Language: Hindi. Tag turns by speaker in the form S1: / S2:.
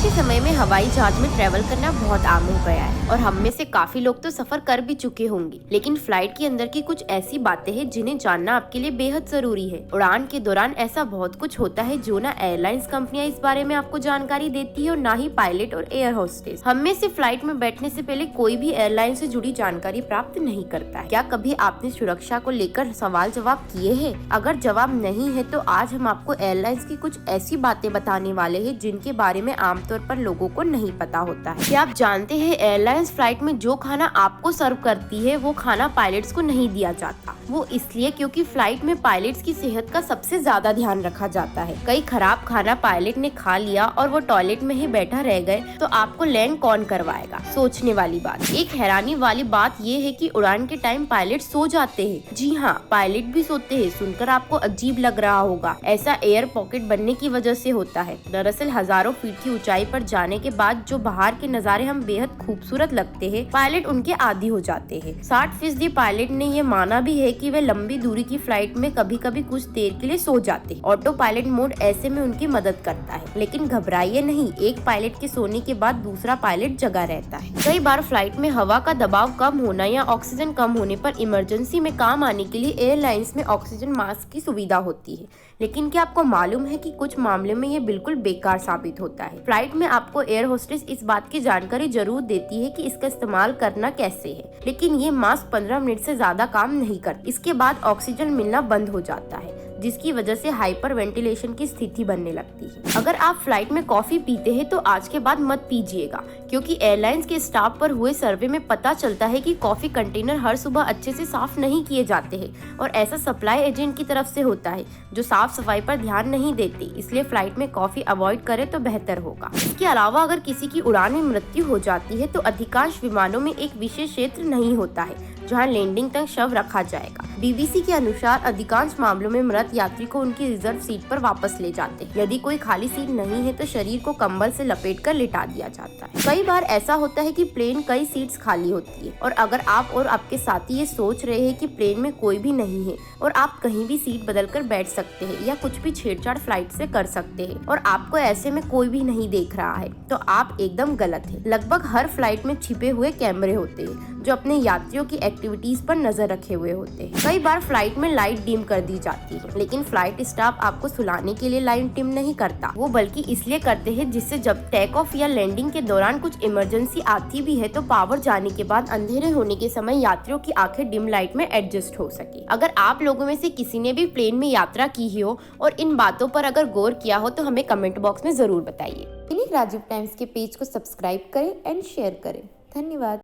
S1: के समय में हवाई जहाज में ट्रेवल करना बहुत आम हो गया है और हम में से काफी लोग तो सफर कर भी चुके होंगे। लेकिन फ्लाइट के अंदर की कुछ ऐसी बातें हैं जिन्हें जानना आपके लिए बेहद जरूरी है। उड़ान के दौरान ऐसा बहुत कुछ होता है जो ना एयरलाइंस कंपनियां इस बारे में आपको जानकारी देती है और ना ही पायलट और एयर होस्टेस। हम में से फ्लाइट में बैठने से पहले कोई भी एयरलाइन से जुड़ी जानकारी प्राप्त नहीं करता है। क्या कभी आपने सुरक्षा को लेकर सवाल जवाब किए हैं? अगर जवाब नहीं है तो आज हम आपको एयरलाइंस की कुछ ऐसी बातें बताने वाले हैं जिनके बारे में आमतौर पर लोगों को नहीं पता होता है। क्या आप जानते हैं एयरलाइंस फ्लाइट में जो खाना आपको सर्व करती है वो खाना पायलट्स को नहीं दिया जाता। वो इसलिए क्योंकि फ्लाइट में पायलट्स की सेहत का सबसे ज्यादा ध्यान रखा जाता है। कई खराब खाना पायलट ने खा लिया और वो टॉयलेट में ही बैठा रह गए तो आपको लैंड कौन करवाएगा? सोचने वाली बात। एक हैरानी वाली बात ये है कि उड़ान के टाइम पायलट सो जाते हैं। जी हाँ, पायलट भी सोते हैं। सुनकर आपको अजीब लग रहा होगा, ऐसा एयर पॉकेट बनने की वजह से होता है। दरअसल हजारों फीट की ऊंचाई पर जाने के बाद जो बाहर के नज़ारे हम बेहद खूबसूरत लगते हैं, पायलट उनके आदी हो जाते हैं। 60% पायलट ने ये माना भी है कि वे लंबी दूरी की फ्लाइट में कभी कभी कुछ देर के लिए सो जाते हैं। ऑटो पायलट मोड ऐसे में उनकी मदद करता है। लेकिन घबराइए नहीं, एक पायलट के सोने के बाद दूसरा पायलट जगा रहता है। कई बार फ्लाइट में हवा का दबाव कम होना या ऑक्सीजन कम होने पर इमरजेंसी में काम आने के लिए एयरलाइंस में ऑक्सीजन मास्क की सुविधा होती है। लेकिन क्या आपको मालूम है कि कुछ मामले में ये बिल्कुल बेकार साबित होता है। फ्लाइट में आपको एयर होस्टेस इस बात की जानकारी जरूर देती है कि इसका इस्तेमाल करना कैसे है, लेकिन ये मास्क 15 मिनट से ज्यादा काम नहीं करता। इसके बाद ऑक्सीजन मिलना बंद हो जाता है, जिसकी वजह से हाइपर वेंटिलेशन की स्थिति बनने लगती है। अगर आप फ्लाइट में कॉफी पीते हैं तो आज के बाद मत पीजिएगा, क्योंकि एयरलाइंस के स्टाफ पर हुए सर्वे में पता चलता है कि कॉफी कंटेनर हर सुबह अच्छे से साफ नहीं किए जाते हैं और ऐसा सप्लाई एजेंट की तरफ से होता है जो साफ सफाई पर ध्यान नहीं देते। इसलिए फ्लाइट में कॉफी अवॉइड करें तो बेहतर होगा। इसके अलावा अगर किसी की उड़ान में मृत्यु हो जाती है तो अधिकांश विमानों में एक विशेष क्षेत्र नहीं होता है जहां लैंडिंग तक शव रखा जाएगा। बीबीसी के अनुसार अधिकांश मामलों में मृत यात्री को उनकी रिजर्व सीट पर वापस ले जाते हैं। यदि कोई खाली सीट नहीं है तो शरीर को कंबल से लपेटकर लिटा दिया जाता है। कई बार ऐसा होता है कि प्लेन कई सीट्स खाली होती है और अगर आप और आपके साथी ये सोच रहे हैं कि प्लेन में कोई भी नहीं है और आप कहीं भी सीट बदलकर बैठ सकते हैं या कुछ भी छेड़छाड़ फ्लाइट से कर सकते हैं और आपको ऐसे में कोई भी नहीं देख रहा है, तो आप एकदम गलत है। लगभग हर फ्लाइट में छिपे हुए कैमरे होते हैं जो अपने यात्रियों की एक्टिविटीज पर नजर रखे हुए होते हैं। कई बार फ्लाइट में लाइट डिम कर दी जाती है, लेकिन फ्लाइट स्टाफ आपको सुलाने के लिए लाइट डिम नहीं करता। वो बल्कि इसलिए करते हैं जिससे जब टेक ऑफ या लैंडिंग के दौरान कुछ इमरजेंसी आती भी है तो पावर जाने के बाद अंधेरे होने के समय यात्रियों की आंखें डिम लाइट में एडजस्ट हो सके। अगर आप लोगों में से किसी ने भी प्लेन में यात्रा की हो और इन बातों पर अगर गौर किया हो तो हमें कमेंट बॉक्स में जरूर बताइए। राजीव टाइम्स के पेज को सब्सक्राइब करें एंड शेयर करें। धन्यवाद।